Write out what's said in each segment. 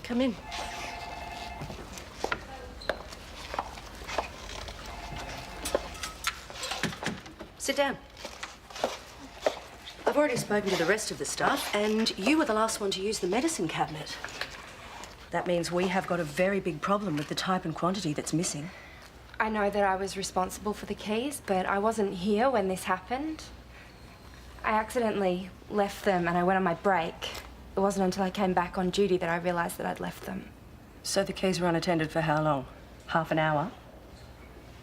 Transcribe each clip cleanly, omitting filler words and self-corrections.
Come in. Sit down. I've already spoken to the rest of the staff, and you were the last one to use the medicine cabinet. That means we have got a very big problem with the type and quantity that's missing. I know that I was responsible for the keys, but I wasn't here when this happened. I accidentally left them and I went on my break. It wasn't until I came back on duty that I realised that I'd left them. So the keys were unattended for how long? Half an hour?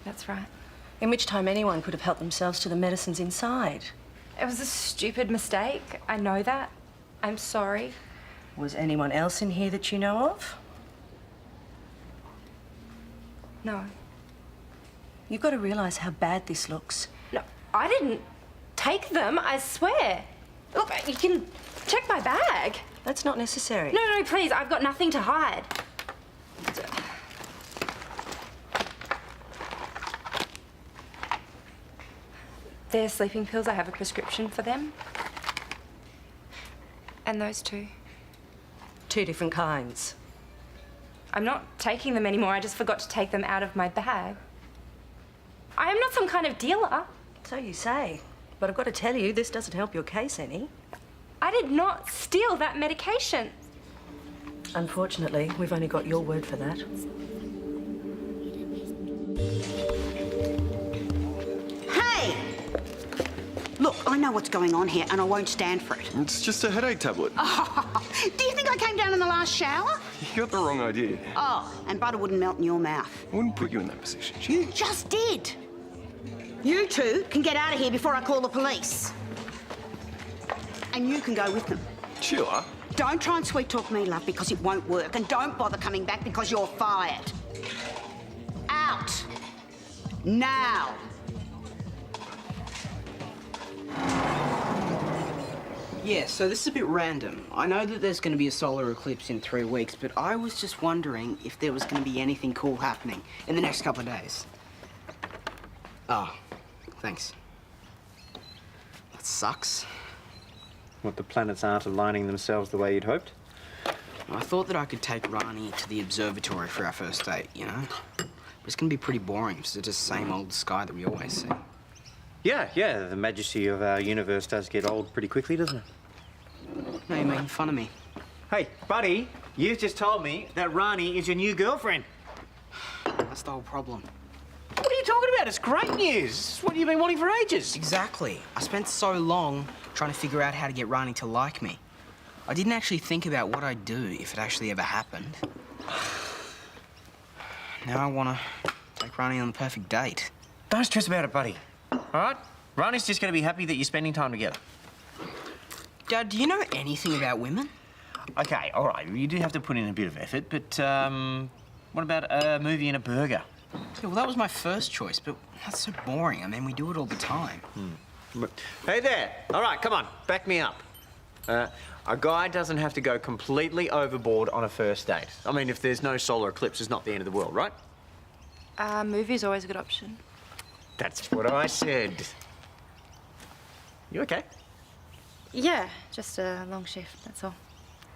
That's right. In which time anyone could have helped themselves to the medicines inside. It was a stupid mistake. I know that. I'm sorry. Was anyone else in here that you know of? No. You've got to realise how bad this looks. No, I didn't take them, I swear. Look, you can check my bag. That's not necessary. No, please, I've got nothing to hide. They're sleeping pills. I have a prescription for them. And those two. Two different kinds. I'm not taking them anymore. I just forgot to take them out of my bag. I am not some kind of dealer. So you say. But I've got to tell you, this doesn't help your case any. I did not steal that medication. Unfortunately, we've only got your word for that. Hey! Look, I know what's going on here and I won't stand for it. It's just a headache tablet. Oh, do you think I came down in the last shower? You got the wrong idea. Oh, and butter wouldn't melt in your mouth. I wouldn't put you in that position. You just did. You two can get out of here before I call the police. And you can go with them. Sheila. Don't try and sweet-talk me, love, because it won't work. And don't bother coming back because you're fired. Out. Now. Yeah, so this is a bit random. I know that there's going to be a solar eclipse in 3 weeks, but I was just wondering if there was going to be anything cool happening in the next couple of days. Oh, thanks. That sucks. What, the planets aren't aligning themselves the way you'd hoped? I thought that I could take Rani to the observatory for our first date, you know? But it's going to be pretty boring. It's just the same old sky that we always see. Yeah, the majesty of our universe does get old pretty quickly, doesn't it? No, you're making fun of me. Hey, buddy, you've just told me that Rani is your new girlfriend. That's the whole problem. What are you talking about? It's great news. It's what you've been wanting for ages. Exactly. I spent so long trying to figure out how to get Rani to like me. I didn't actually think about what I'd do if it actually ever happened. Now I want to take Rani on the perfect date. Don't stress about it, buddy. All right? Rani's just going to be happy that you're spending time together. Dad, do you know anything about women? Okay, all right. You do have to put in a bit of effort, but what about a movie and a burger? Yeah, well, that was my first choice, but that's so boring. I mean, we do it all the time. Hey there. All right, come on. Back me up. A guy doesn't have to go completely overboard on a first date. I mean, if there's no solar eclipse, it's not the end of the world, right? Movie's always a good option. That's what I said. You okay? Yeah, just a long shift, that's all.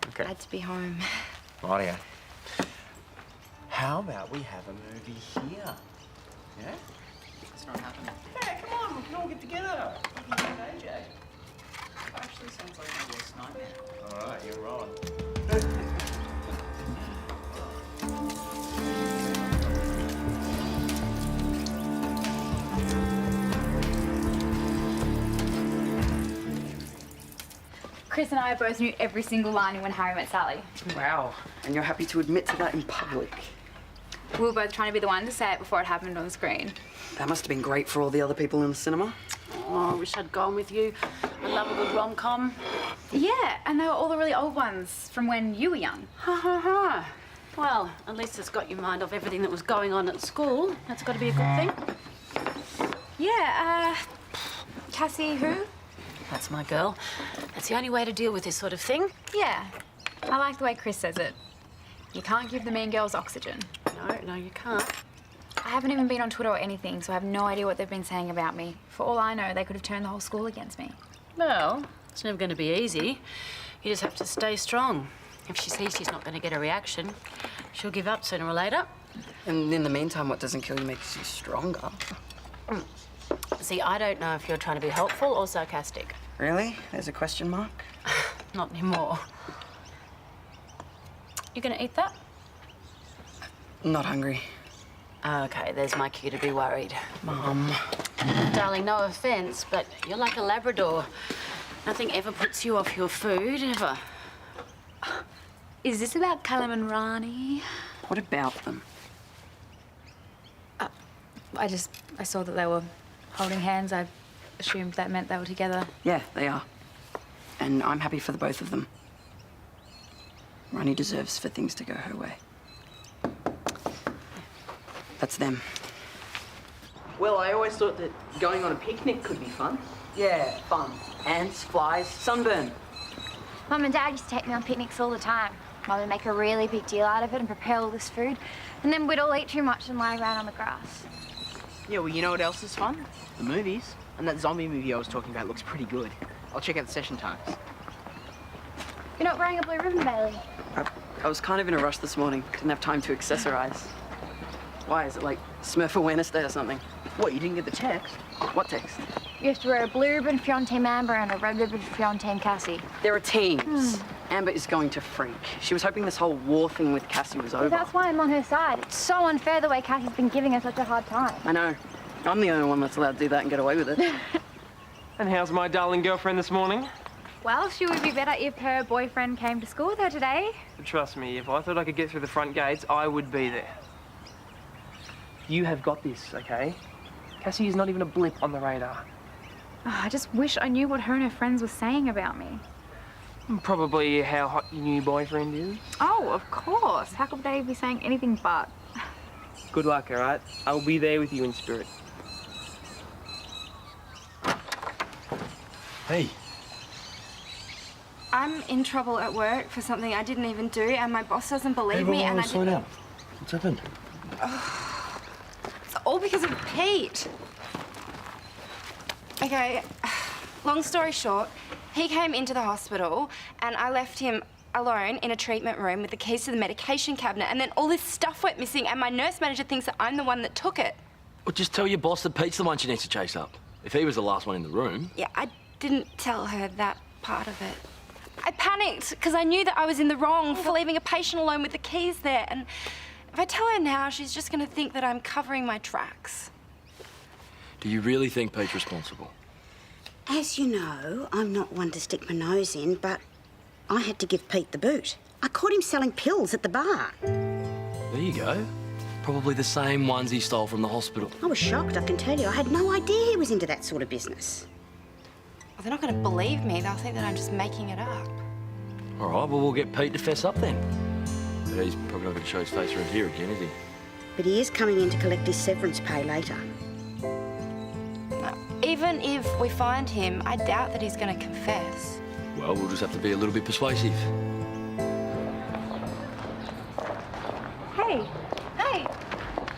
Okay. I had to be home. Rightio. How about we have a movie here? Yeah? It's not happening. Yeah, come on, we can all get together. AJ. Actually sounds like my worst nightmare. All right, you're on. Chris and I both knew every single line in When Harry Met Sally. Wow, and you're happy to admit to that in public. We were both trying to be the one to say it before it happened on the screen. That must have been great for all the other people in the cinema. Oh, I wish I'd gone with you. I love a good rom-com. Yeah, and they were all the really old ones from when you were young. Ha ha ha. Well, at least it's got your mind off everything that was going on at school. That's got to be a good thing. Yeah, Cassie who? That's my girl. That's the only way to deal with this sort of thing. Yeah, I like the way Chris says it. You can't give the mean girls oxygen. No, you can't. I haven't even been on Twitter or anything, so I have no idea what they've been saying about me. For all I know, they could have turned the whole school against me. Well, it's never going to be easy. You just have to stay strong. If she sees she's not going to get a reaction, she'll give up sooner or later. And in the meantime, what doesn't kill you makes you stronger. See, I don't know if you're trying to be helpful or sarcastic. Really? There's a question mark? Not anymore. You going to eat that? Not hungry. Okay, there's my cue to be worried. Mum. Darling, no offence, but you're like a Labrador. Nothing ever puts you off your food, ever. Is this about Callum and Rani? What about them? I saw that they were holding hands. I assumed that meant they were together. Yeah, they are. And I'm happy for the both of them. Rani deserves for things to go her way. That's them. Well, I always thought that going on a picnic could be fun. Yeah, fun. Ants, flies, sunburn. Mum and Dad used to take me on picnics all the time. Mum would make a really big deal out of it and prepare all this food. And then we'd all eat too much and lie around on the grass. Yeah, well, you know what else is fun? The movies. And that zombie movie I was talking about looks pretty good. I'll check out the session times. You're not wearing a blue ribbon, Bailey. I was kind of in a rush this morning. Didn't have time to accessorize. Why? Is it like Smurf Awareness Day or something? What, you didn't get the text? What text? You have to wear a blue ribbon for your Team Amber and a red ribbon for your Team Cassie. There are teams. Amber is going to freak. She was hoping this whole war thing with Cassie was over. That's why I'm on her side. It's so unfair the way Cassie's been giving her such a hard time. I know. I'm the only one that's allowed to do that and get away with it. And how's my darling girlfriend this morning? Well, she would be better if her boyfriend came to school with her today. Trust me, if I thought I could get through the front gates, I would be there. You have got this, okay? Cassie is not even a blip on the radar. Oh, I just wish I knew what her and her friends were saying about me. Probably how hot your new boyfriend is. Oh, of course. How could they be saying anything but? Good luck, all right? I'll be there with you in spirit. Hey, I'm in trouble at work for something I didn't even do, and my boss doesn't believe me, and I slow down. What's happened? It's all because of Pete. Okay, long story short, he came into the hospital and I left him alone in a treatment room with the keys to the medication cabinet, and then all this stuff went missing and my nurse manager thinks that I'm the one that took it. Well, just tell your boss that Pete's the one she needs to chase up. If he was the last one in the room. Yeah, I didn't tell her that part of it. I panicked because I knew that I was in the wrong for leaving a patient alone with the keys there, and if I tell her now, she's just going to think that I'm covering my tracks. Do you really think Pete's responsible? As you know, I'm not one to stick my nose in, but I had to give Pete the boot. I caught him selling pills at the bar. There you go. Probably the same ones he stole from the hospital. I was shocked, I can tell you. I had no idea he was into that sort of business. Well, they're not going to believe me. They'll think that I'm just making it up. All right, well, we'll get Pete to fess up then. But he's probably not going to show his face around here again, is he? But he is coming in to collect his severance pay later. Even if we find him, I doubt that he's going to confess. Well, we'll just have to be a little bit persuasive. Hey. Hey.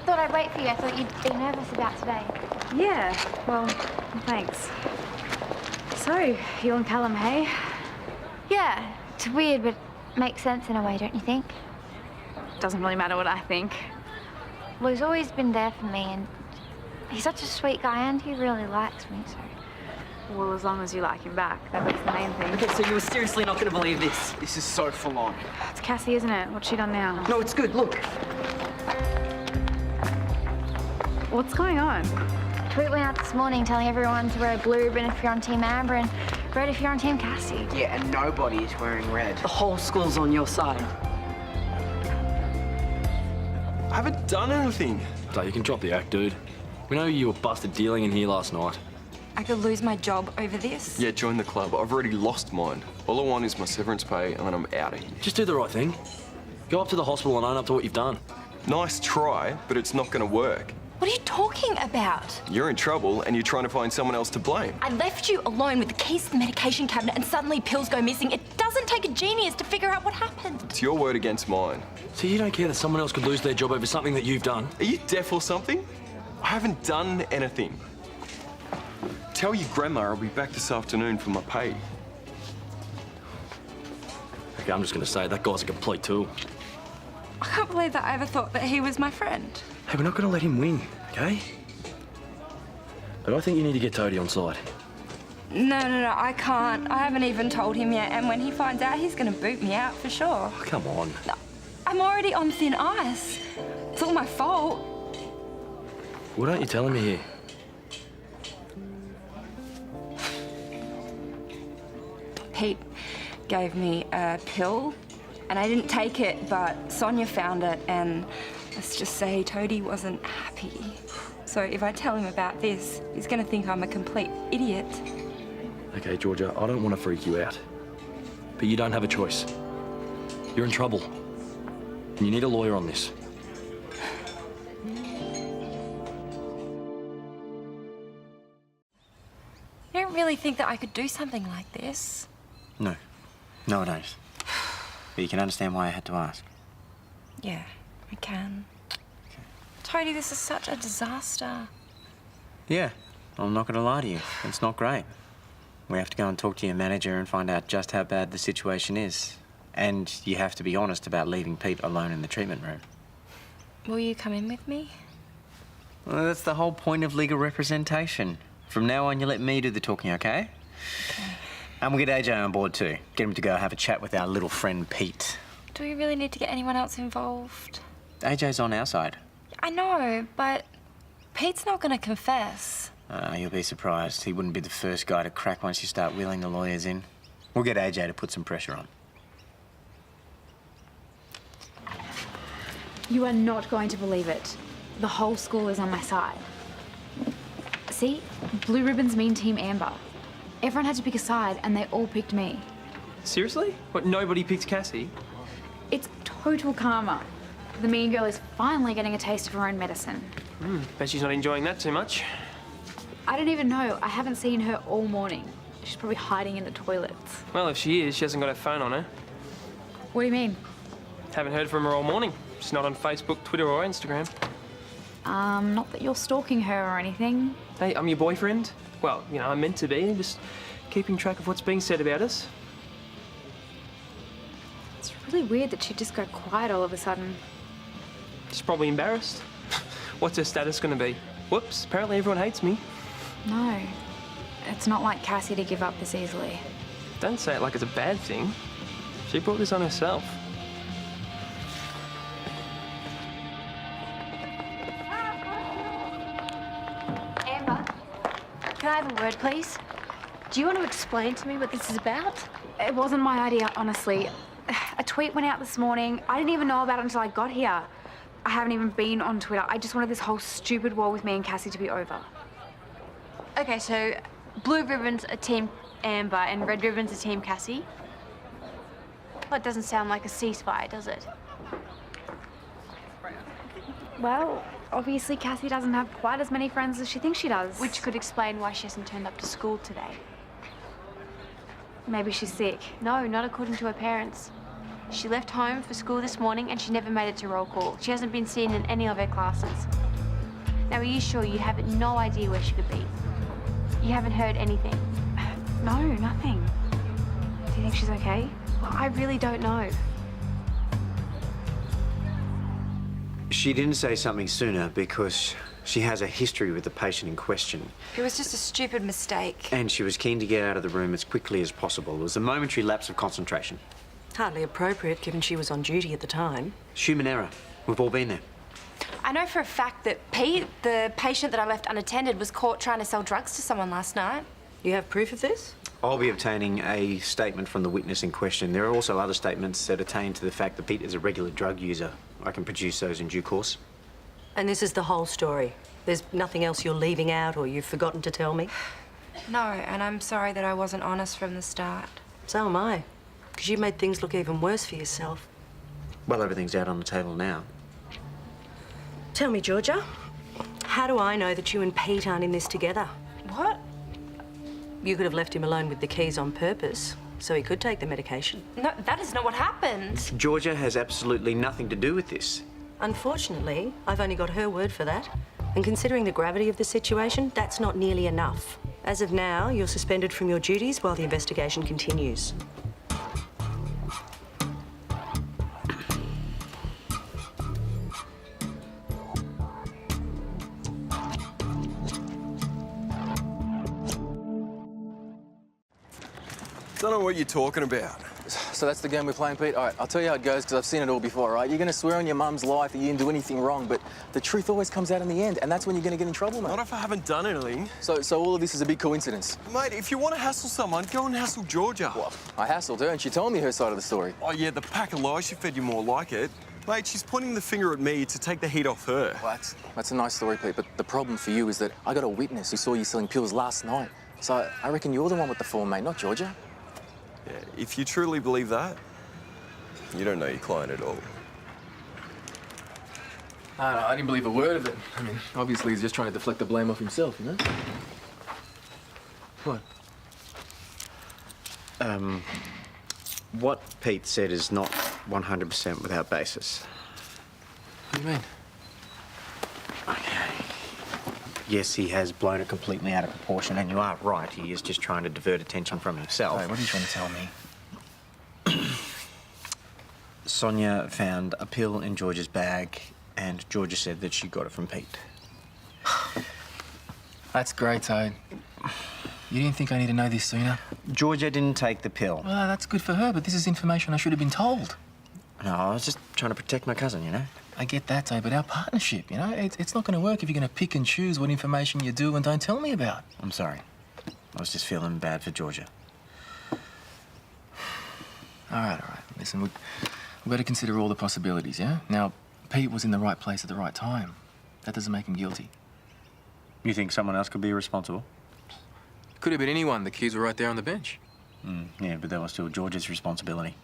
Thought I'd wait for you. I thought you'd be nervous about today. Yeah, well, thanks. So, you and Callum, hey? Yeah, it's weird, but makes sense in a way, don't you think? Doesn't really matter what I think. Well, he's always been there for me, and he's such a sweet guy, and he really likes me, so... Well, as long as you like him back, that's the main thing. Okay, so you were seriously not going to believe this? This is so full on. It's Cassie, isn't it? What's she done now? No, it's good. Look. What's going on? Tweet went out this morning telling everyone to wear a blue ribbon if you're on Team Amber and red if you're on Team Cassie. Yeah, and nobody is wearing red. The whole school's on your side. I haven't done anything. So you can drop the act, dude. We know you were busted dealing in here last night. I could lose my job over this. Yeah, join the club. I've already lost mine. All I want is my severance pay, and then I'm out of here. Just do the right thing. Go up to the hospital and own up to what you've done. Nice try, but it's not going to work. What are you talking about? You're in trouble, and you're trying to find someone else to blame. I left you alone with the keys to the medication cabinet and suddenly pills go missing. It doesn't take a genius to figure out what happened. It's your word against mine. So you don't care that someone else could lose their job over something that you've done? Are you deaf or something? I haven't done anything. Tell your grandma I'll be back this afternoon for my pay. Okay, I'm just going to say that guy's a complete tool. I can't believe that I ever thought that he was my friend. Hey, we're not going to let him win, okay? But I think you need to get Toadie on side. No, I can't. I haven't even told him yet, and when he finds out, he's going to boot me out for sure. Oh, come on. No, I'm already on thin ice. It's all my fault. What aren't you telling me here? Pete gave me a pill, and I didn't take it, but Sonia found it, and let's just say Toadie wasn't happy. So if I tell him about this, he's going to think I'm a complete idiot. Okay, Georgia, I don't want to freak you out, but you don't have a choice. You're in trouble, and you need a lawyer on this. You don't really think that I could do something like this? No. No, I don't. But you can understand why I had to ask. Yeah, I can. Toadie, this is such a disaster. Yeah, I'm not going to lie to you. It's not great. We have to go and talk to your manager and find out just how bad the situation is. And you have to be honest about leaving Pete alone in the treatment room. Will you come in with me? Well, that's the whole point of legal representation. From now on, you let me do the talking, okay? Okay. And we'll get AJ on board too. Get him to go have a chat with our little friend Pete. Do we really need to get anyone else involved? AJ's on our side. I know, but Pete's not going to confess. You'll be surprised. He wouldn't be the first guy to crack once you start wheeling the lawyers in. We'll get AJ to put some pressure on. You are not going to believe it. The whole school is on my side. See? Blue ribbons mean Team Amber. Everyone had to pick a side, and they all picked me. Seriously? What, nobody picked Cassie? It's total karma. The mean girl is finally getting a taste of her own medicine. Bet she's not enjoying that too much. I don't even know. I haven't seen her all morning. She's probably hiding in the toilets. Well, if she is, she hasn't got her phone on her. What do you mean? Haven't heard from her all morning. She's not on Facebook, Twitter, or Instagram. Not that you're stalking her or anything. Hey, I'm your boyfriend. Well, you know, I'm meant to be. Just keeping track of what's being said about us. It's really weird that she'd just go quiet all of a sudden. She's probably embarrassed. What's her status going to be? Whoops, apparently everyone hates me. No. It's not like Cassie to give up this easily. Don't say it like it's a bad thing. She brought this on herself. Amber, can I have a word, please? Do you want to explain to me what this is about? It wasn't my idea, honestly. A tweet went out this morning. I didn't even know about it until I got here. I haven't even been on Twitter. I just wanted this whole stupid war with me and Cassie to be over. Okay, so blue ribbons are Team Amber and red ribbons are Team Cassie. Well, it doesn't sound like a ceasefire, does it? Well, obviously Cassie doesn't have quite as many friends as she thinks she does. Which could explain why she hasn't turned up to school today. Maybe she's sick. No, not according to her parents. She left home for school this morning and she never made it to roll call. She hasn't been seen in any of her classes. Now, are you sure you have no idea where she could be? You haven't heard anything? No, nothing. Do you think she's okay? Well, I really don't know. She didn't say something sooner because she has a history with the patient in question. It was just a stupid mistake. And she was keen to get out of the room as quickly as possible. It was a momentary lapse of concentration. Hardly appropriate, given she was on duty at the time. Human error. We've all been there. I know for a fact that Pete, the patient that I left unattended, was caught trying to sell drugs to someone last night. You have proof of this? I'll be obtaining a statement from the witness in question. There are also other statements that attain to the fact that Pete is a regular drug user. I can produce those in due course. And this is the whole story? There's nothing else you're leaving out or you've forgotten to tell me? No, and I'm sorry that I wasn't honest from the start. So am I. Because you made things look even worse for yourself. Well, everything's out on the table now. Tell me, Georgia, how do I know that you and Pete aren't in this together? What? You could have left him alone with the keys on purpose, so he could take the medication. No, that is not what happened. Georgia has absolutely nothing to do with this. Unfortunately, I've only got her word for that. And considering the gravity of the situation, that's not nearly enough. As of now, you're suspended from your duties while the investigation continues. Don't know what you're talking about. So that's the game we're playing, Pete? All right, I'll tell you how it goes, because I've seen it all before, all right? You're going to swear on your mum's life that you didn't do anything wrong, but the truth always comes out in the end, and that's when you're going to get in trouble, mate. Not if I haven't done anything. So all of this is a big coincidence? Mate, if you want to hassle someone, go and hassle Georgia. Well, I hassled her, and she told me her side of the story. Oh, yeah, the pack of lies she fed you more like it. Mate, she's pointing the finger at me to take the heat off her. Well, that's a nice story, Pete, but the problem for you is that I got a witness who saw you selling pills last night. So I reckon you're the one with the form, mate, not Georgia. Yeah, if you truly believe that, you don't know your client at all. No, I didn't believe a word of it. I mean, obviously he's just trying to deflect the blame off himself, you know? What? What Pete said is not 100% without basis. What do you mean? Okay. Yes, he has blown it completely out of proportion, and you are right. He is just trying to divert attention from himself. Hey, what are you trying to tell me? Sonia found a pill in Georgia's bag, and Georgia said that she got it from Pete. That's great, Toad. You didn't think I need to know this sooner? Georgia didn't take the pill. Well, that's good for her, but this is information I should have been told. No, I was just trying to protect my cousin, you know? I get that, Toad, but our partnership, you know, it's not going to work if you're going to pick and choose what information you do and don't tell me about. I'm sorry. I was just feeling bad for Georgia. All right. Listen, we've got to consider all the possibilities, yeah? Now, Pete was in the right place at the right time. That doesn't make him guilty. You think someone else could be responsible? Could have been anyone. The keys were right there on the bench. Yeah, but that was still Georgia's responsibility.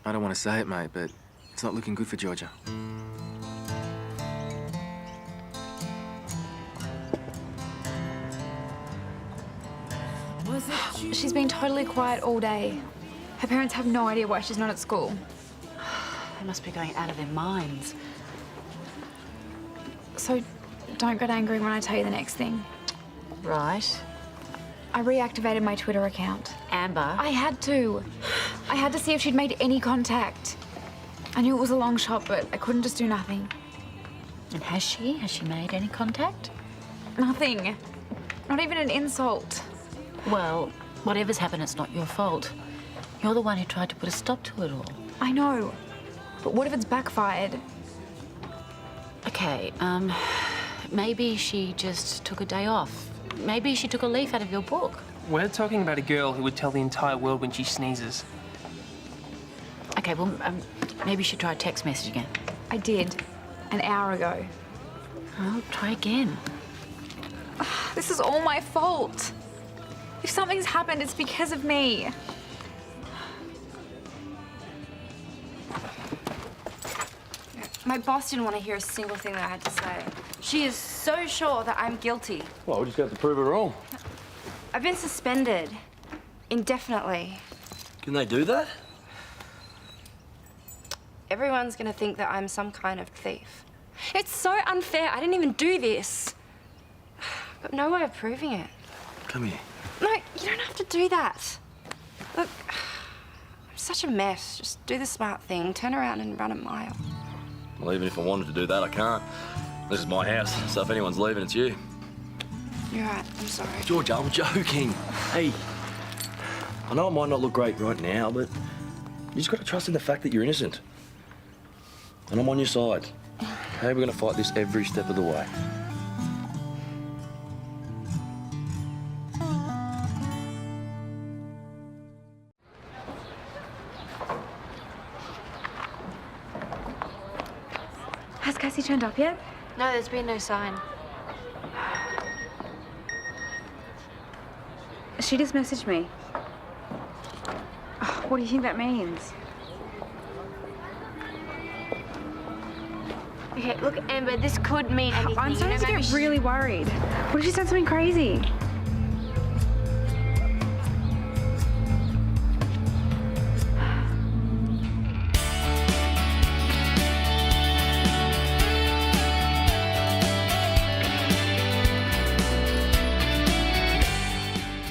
I don't want to say it, mate, but it's not looking good for Georgia. She's been totally quiet all day. Her parents have no idea why she's not at school. They must be going out of their minds. So don't get angry when I tell you the next thing. Right. I reactivated my Twitter account. Amber. I had to. I had to see if she'd made any contact. I knew it was a long shot, but I couldn't just do nothing. And has she? Has she made any contact? Nothing. Not even an insult. Well, whatever's happened, it's not your fault. You're the one who tried to put a stop to it all. I know. But what if it's backfired? Okay, maybe she just took a day off. Maybe she took a leaf out of your book. We're talking about a girl who would tell the entire world when she sneezes. Okay, well, maybe she tried text message again. I did. An hour ago. Well, try again. This is all my fault. If something's happened, it's because of me. My boss didn't want to hear a single thing that I had to say. She is so sure that I'm guilty. Well, we just got to prove her wrong. I've been suspended indefinitely. Can they do that? Everyone's gonna think that I'm some kind of thief. It's so unfair. I didn't even do this. But no way of proving it. Come here. No, you don't have to do that. Look, I'm such a mess. Just do the smart thing, turn around and run a mile. Well, even if I wanted to do that, I can't. This is my house, so if anyone's leaving, it's you. You're right, I'm sorry. Georgia, I'm joking. Hey, I know it might not look great right now, but you just got to trust in the fact that you're innocent. And I'm on your side. Okay, we're going to fight this every step of the way. Has Cassie turned up yet? No, there's been no sign. She just messaged me. Oh, what do you think that means? Okay, look, Amber, this could mean anything. I'm starting to maybe get really worried. What if she said something crazy?